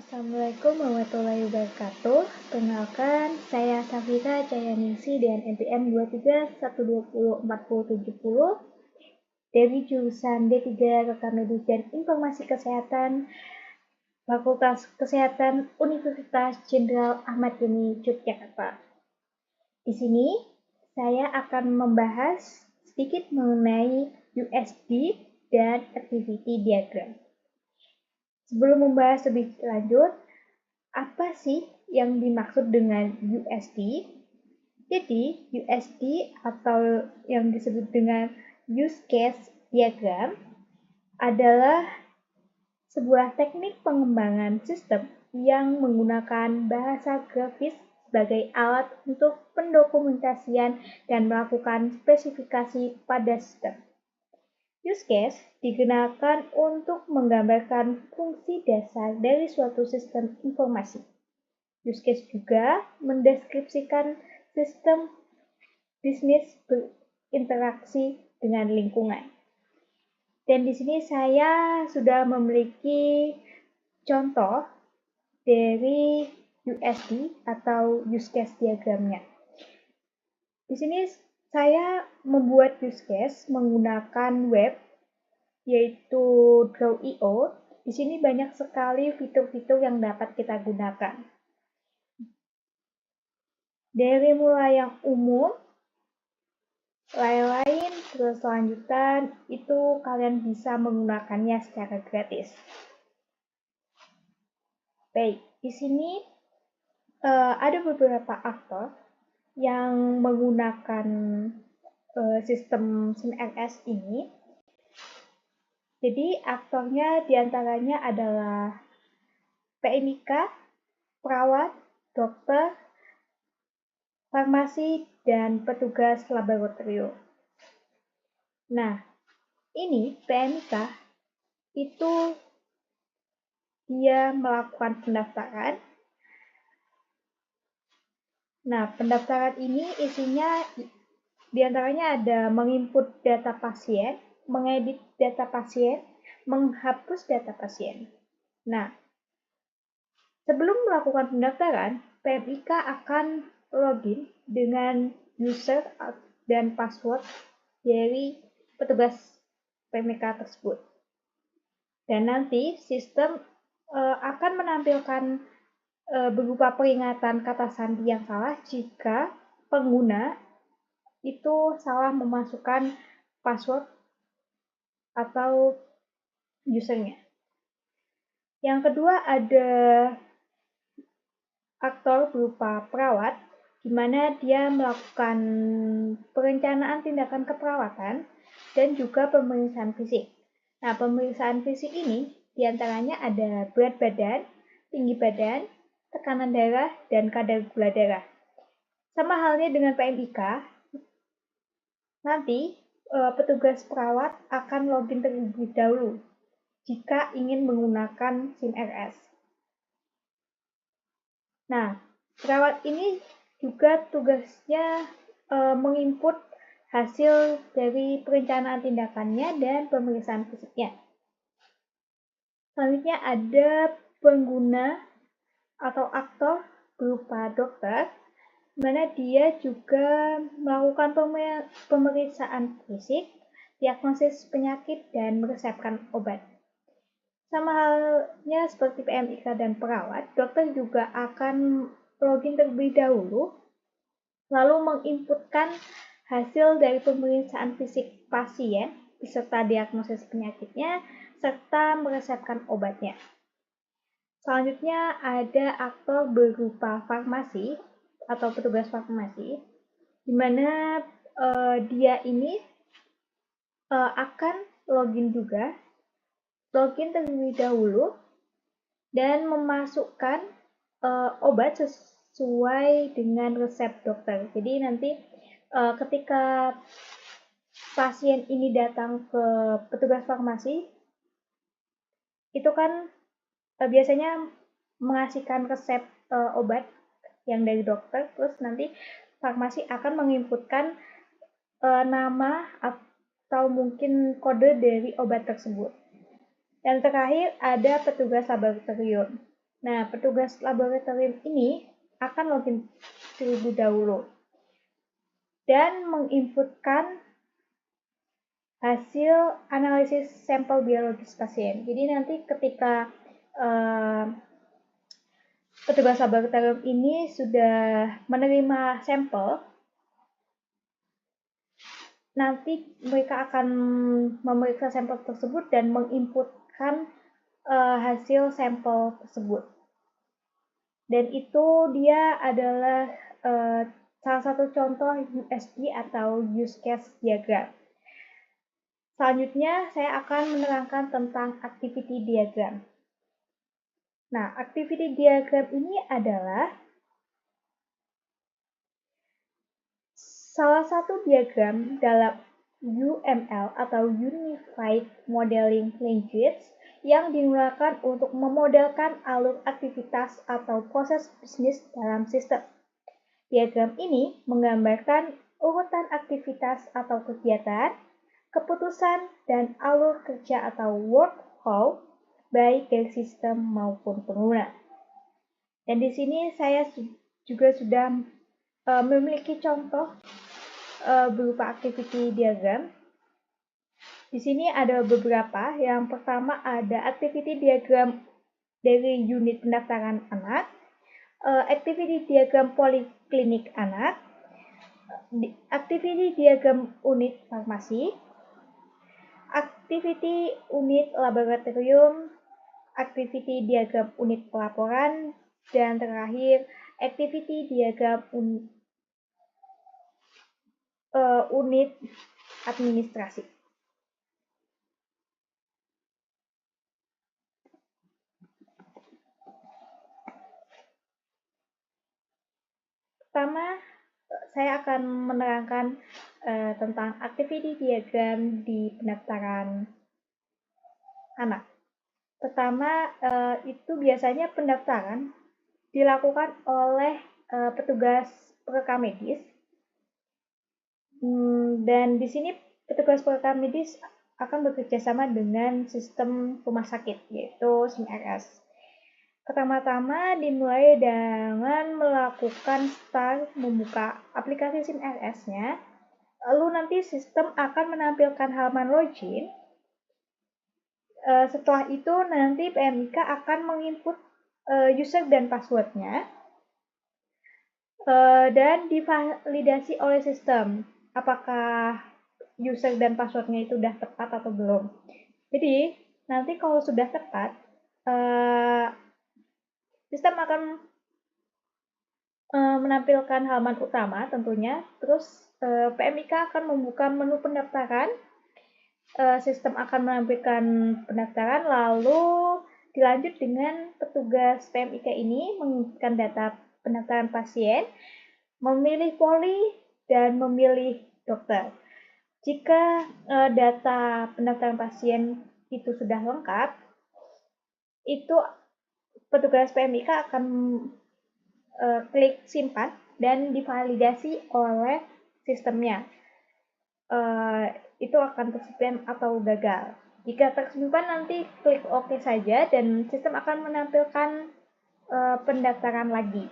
Assalamualaikum warahmatullahi wabarakatuh. Perkenalkan, saya Safira Cayaningsi dengan NPM 23120470 dari jurusan D3 Rekam Medis dan Informasi Kesehatan Fakultas Kesehatan Universitas Jenderal Ahmad Yani, Yogyakarta. Di sini saya akan membahas sedikit mengenai USD dan activity diagram. Sebelum membahas lebih lanjut, apa sih yang dimaksud dengan USD? Jadi, USD atau yang disebut dengan use case diagram adalah sebuah teknik pengembangan sistem yang menggunakan bahasa grafis sebagai alat untuk pendokumentasian dan melakukan spesifikasi pada sistem. Use case digunakan untuk menggambarkan fungsi dasar dari suatu sistem informasi. Use case juga mendeskripsikan sistem bisnis berinteraksi dengan lingkungan. Dan di sini saya sudah memiliki contoh dari USD atau use case diagramnya. Di sini saya membuat use case menggunakan web, yaitu Draw.io. Di sini banyak sekali fitur-fitur yang dapat kita gunakan. Dari mulai yang umum, lain-lain, terus lanjutan, itu kalian bisa menggunakannya secara gratis. Baik, di sini ada beberapa aktor yang menggunakan sistem SIM-RS ini. Jadi aktornya diantaranya adalah PMIK, perawat, dokter, farmasi, dan petugas laboratorium. Nah, ini PMIK itu dia melakukan pendaftaran. Nah, pendaftaran ini isinya diantaranya ada menginput data pasien, mengedit data pasien, menghapus data pasien. Nah, sebelum melakukan pendaftaran, PMIK akan login dengan user dan password dari petugas PMIK tersebut. Dan nanti sistem akan menampilkan berupa peringatan kata sandi yang salah jika pengguna itu salah memasukkan password atau usernya. Yang kedua ada aktor berupa perawat, di mana dia melakukan perencanaan tindakan keperawatan dan juga pemeriksaan fisik. Nah, pemeriksaan fisik ini diantaranya ada berat badan, tinggi badan, tekanan darah, dan kadar gula darah. Sama halnya dengan PMIK, nanti petugas perawat akan login terlebih dahulu jika ingin menggunakan SIM-RS. Nah, perawat ini juga tugasnya menginput hasil dari perencanaan tindakannya dan pemeriksaan fisiknya. Selanjutnya ada pengguna atau aktor berupa dokter, di mana dia juga melakukan pemeriksaan fisik, diagnosis penyakit, dan meresepkan obat. Sama halnya seperti PMIK dan perawat, dokter juga akan login terlebih dahulu, lalu menginputkan hasil dari pemeriksaan fisik pasien beserta diagnosis penyakitnya, serta meresepkan obatnya. Selanjutnya ada aktor berupa farmasi atau petugas farmasi, di mana dia ini akan login terlebih dahulu dan memasukkan obat sesuai dengan resep dokter. Jadi nanti ketika pasien ini datang ke petugas farmasi, itu kan biasanya mengasihkan resep obat yang dari dokter, terus nanti farmasi akan menginputkan nama atau mungkin kode dari obat tersebut. Dan terakhir ada petugas laboratorium. Nah, petugas laboratorium ini akan login terlebih dahulu dan menginputkan hasil analisis sampel biologis pasien. Jadi nanti ketika petugas laboratorium ini sudah menerima sampel, nanti mereka akan memeriksa sampel tersebut dan menginputkan hasil sampel tersebut. Dan itu dia adalah salah satu contoh USD atau use case diagram. Selanjutnya saya akan menerangkan tentang activity diagram. Nah, activity diagram ini adalah salah satu diagram dalam UML atau Unified Modeling Language yang digunakan untuk memodelkan alur aktivitas atau proses bisnis dalam sistem. Diagram ini menggambarkan urutan aktivitas atau kegiatan, keputusan, dan alur kerja atau workflow baik dari sistem maupun pengguna. Dan di sini saya juga sudah memiliki contoh berupa activity diagram. Di sini ada beberapa. Yang pertama ada activity diagram dari unit pendaftaran anak, activity diagram poliklinik anak, activity diagram unit farmasi, activity unit laboratorium, activity diagram unit pelaporan, dan terakhir activity diagram unit administrasi. Pertama, saya akan menerangkan tentang activity diagram di pendaftaran anak. Pertama, itu biasanya pendaftaran dilakukan oleh petugas perekam medis. Dan di sini petugas perekam medis akan bekerja sama dengan sistem rumah sakit, yaitu SIM-RS. Pertama-tama dimulai dengan melakukan start membuka aplikasi SIM-RS-nya, lalu nanti sistem akan menampilkan halaman login. Setelah itu nanti PMIK akan menginput user dan password-nya dan divalidasi oleh sistem apakah user dan password-nya itu sudah tepat atau belum. Jadi nanti kalau sudah tepat, sistem akan menampilkan halaman utama tentunya, terus PMIK akan membuka menu pendaftaran, sistem akan menampilkan pendaftaran, lalu dilanjut dengan petugas PMIK ini menginputkan data pendaftaran pasien, memilih poli, dan memilih dokter. Jika data pendaftaran pasien itu sudah lengkap, itu petugas PMIK akan klik simpan dan divalidasi oleh sistemnya. Itu akan tersimpan atau gagal. Jika tersimpan nanti klik OK saja dan sistem akan menampilkan pendaftaran lagi.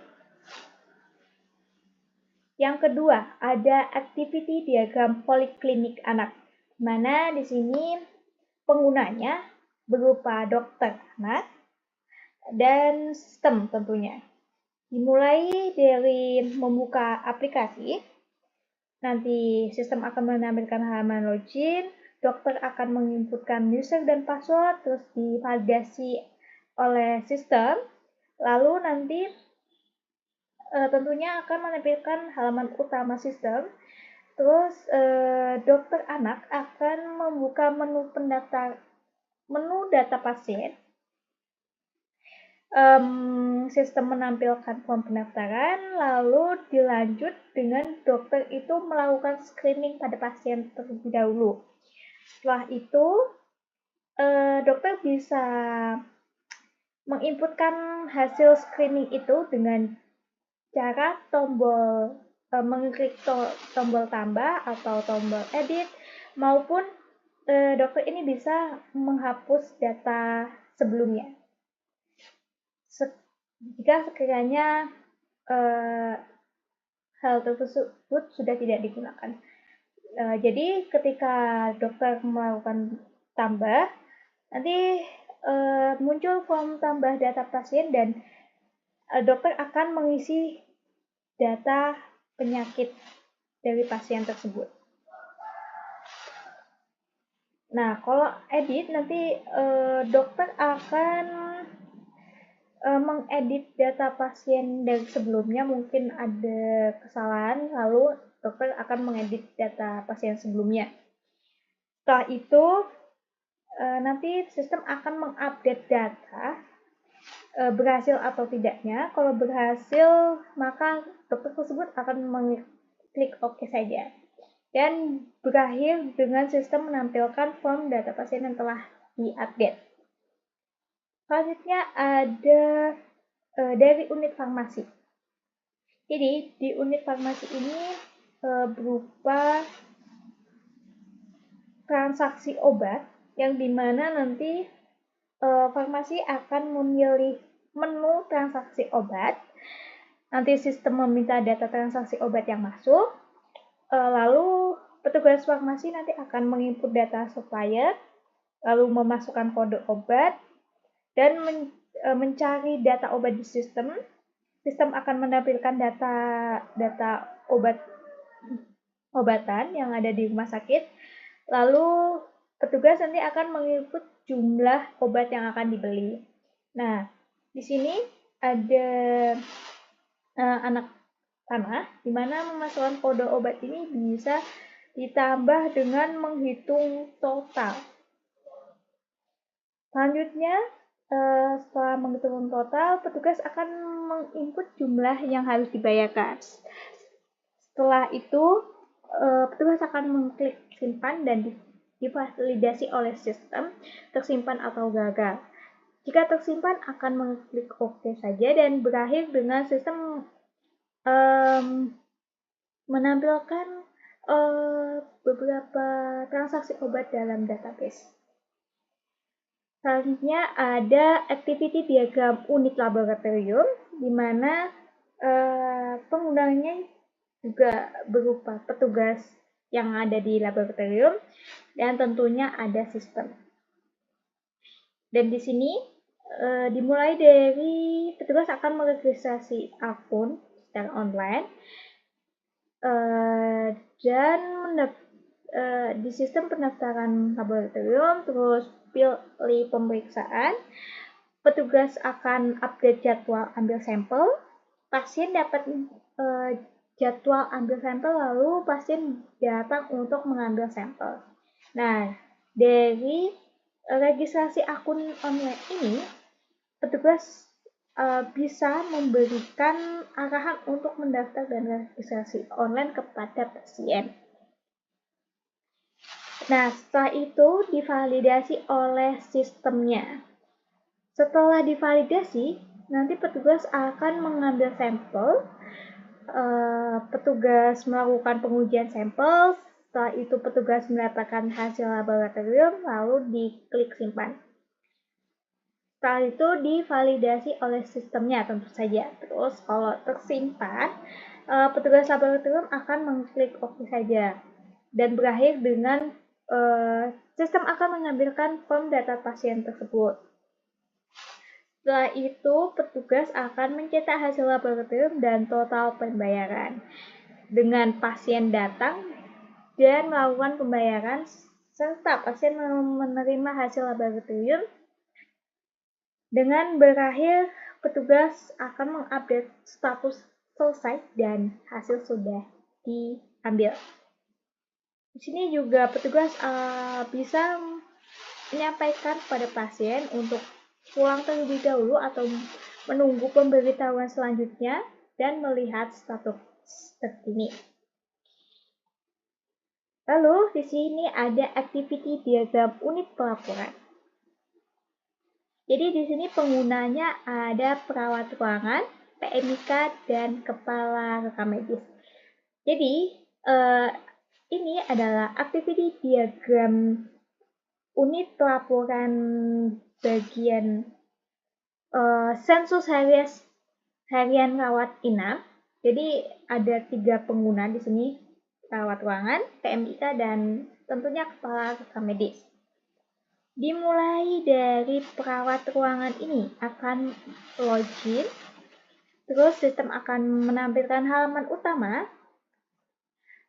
Yang kedua, ada activity diagram poliklinik anak, di mana di sini penggunanya berupa dokter anak dan sistem tentunya. Dimulai dari membuka aplikasi, nanti sistem akan menampilkan halaman login, dokter akan menginputkan user dan password, terus divalidasi oleh sistem, lalu nanti tentunya akan menampilkan halaman utama sistem, terus dokter anak akan membuka menu data pasien. Sistem menampilkan form pendaftaran, lalu dilanjut dengan dokter itu melakukan screening pada pasien terlebih dahulu. Setelah itu, dokter bisa menginputkan hasil screening itu dengan cara mengklik tombol tambah atau tombol edit, maupun dokter ini bisa menghapus data sebelumnya. jika sekiranya hal tersebut sudah tidak digunakan. Jadi ketika dokter melakukan tambah, nanti muncul form tambah data pasien dan dokter akan mengisi data penyakit dari pasien tersebut. Nah, kalau edit nanti dokter akan mengedit data pasien dari sebelumnya, mungkin ada kesalahan, lalu dokter akan mengedit data pasien sebelumnya. Setelah itu nanti sistem akan mengupdate data berhasil atau tidaknya. Kalau berhasil, maka dokter tersebut akan mengklik OK saja. Dan berakhir dengan sistem menampilkan form data pasien yang telah diupdate. Selanjutnya ada dari unit farmasi. Jadi di unit farmasi ini berupa transaksi obat yang dimana nanti farmasi akan memilih menu transaksi obat. Nanti sistem meminta data transaksi obat yang masuk. Lalu petugas farmasi nanti akan menginput data supplier, lalu memasukkan kode obat, dan mencari data obat di sistem. Sistem akan menampilkan data obatan yang ada di rumah sakit. Lalu petugas nanti akan menginput jumlah obat yang akan dibeli. Nah, di sini ada anak panah, di mana memasukkan kode obat ini bisa ditambah dengan menghitung total. Selanjutnya, setelah menghitung total, petugas akan menginput jumlah yang harus dibayarkan. Setelah itu, petugas akan mengklik simpan dan divalidasi oleh sistem tersimpan atau gagal. Jika tersimpan, akan mengklik OK saja dan berakhir dengan sistem menampilkan beberapa transaksi obat dalam database. Selanjutnya ada activity diagram unit laboratorium, di mana penggunanya juga berupa petugas yang ada di laboratorium dan tentunya ada sistem. Dan di sini dimulai dari petugas akan meregistrasi akun secara online dan di sistem pendaftaran laboratorium, terus pilih pemeriksaan, petugas akan update jadwal ambil sampel, pasien dapat jadwal ambil sampel, lalu pasien datang untuk mengambil sampel. Nah, dari registrasi akun online ini, petugas bisa memberikan arahan untuk mendaftar dan registrasi online kepada pasien. Nah, setelah itu divalidasi oleh sistemnya. Setelah divalidasi, nanti petugas akan mengambil sampel, petugas melakukan pengujian sampel, setelah itu petugas mendapatkan hasil laboratorium, lalu diklik simpan. Setelah itu divalidasi oleh sistemnya tentu saja. Terus kalau tersimpan, petugas laboratorium akan mengklik OK saja. Dan berakhir dengan sistem akan mengambilkan form data pasien tersebut. Setelah itu, petugas akan mencetak hasil laboratorium dan total pembayaran. Dengan pasien datang dan melakukan pembayaran, serta pasien menerima hasil laboratorium, dengan berakhir, petugas akan mengupdate status selesai dan hasil sudah diambil. Di sini juga petugas bisa menyampaikan kepada pasien untuk pulang terlebih dahulu atau menunggu pemberitahuan selanjutnya dan melihat status terkini. Lalu di sini ada activity diagram unit pelaporan. Jadi di sini penggunanya ada perawat ruangan, PMIK, dan kepala rekam medis. Jadi ini adalah activity diagram unit pelaporan bagian sensus harian rawat inap. Jadi ada 3 pengguna di sini, perawat ruangan, PMIK, dan tentunya kepala rekam medis. Dimulai dari perawat ruangan ini akan login, terus sistem akan menampilkan halaman utama,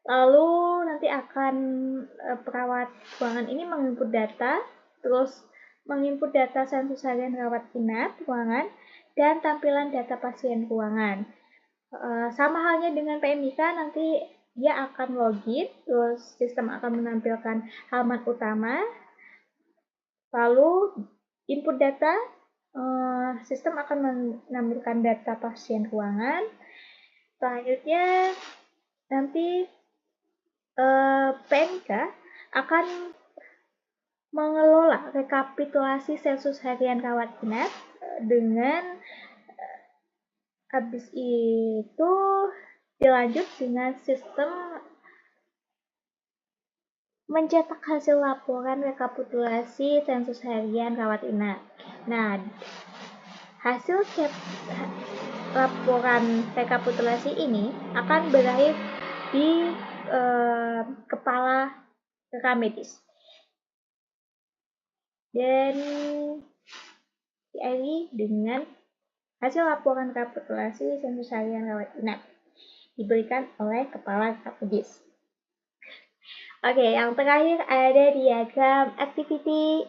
lalu nanti akan perawat ruangan ini menginput data, terus menginput data sensus harian rawat inap ruangan, dan tampilan data pasien ruangan. Sama halnya dengan PMIK, nanti dia akan login, terus sistem akan menampilkan halaman utama, lalu input data, sistem akan menampilkan data pasien ruangan. Selanjutnya nanti PMIK akan mengelola rekapitulasi sensus harian rawat inap dengan habis itu dilanjut dengan sistem mencetak hasil laporan rekapitulasi sensus harian rawat inap. Nah, hasil laporan rekapitulasi ini akan berakhir di kepala rekam medis. Dan diakhiri dengan hasil laporan rekapitulasi sensus harian rawat inap diberikan oleh kepala rekam medis. Oke, yang terakhir ada diagram activity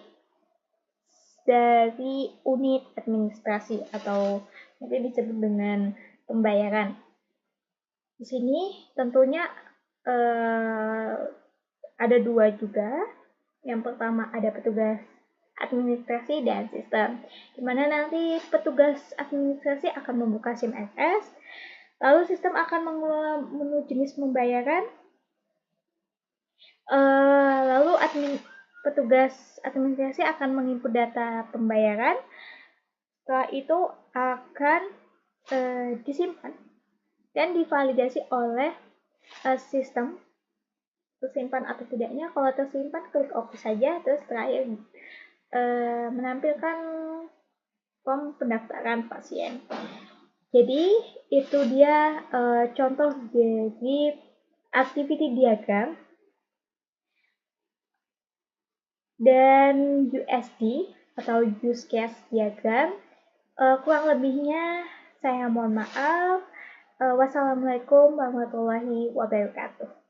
dari unit administrasi atau mungkin disebut dengan pembayaran. Di sini tentunya ada 2 juga. Yang pertama ada petugas administrasi dan sistem, di mana nanti petugas administrasi akan membuka SIM SS, lalu sistem akan mengelola menu jenis pembayaran, lalu petugas administrasi akan menginput data pembayaran, setelah itu akan disimpan dan divalidasi oleh sistem tersimpan atau tidaknya. Kalau tersimpan, klik OK saja, terus terakhir menampilkan form pendaftaran pasien. Jadi itu dia contoh dari activity diagram dan USD atau use case diagram. Kurang lebihnya saya mohon maaf. Wassalamualaikum warahmatullahi wabarakatuh.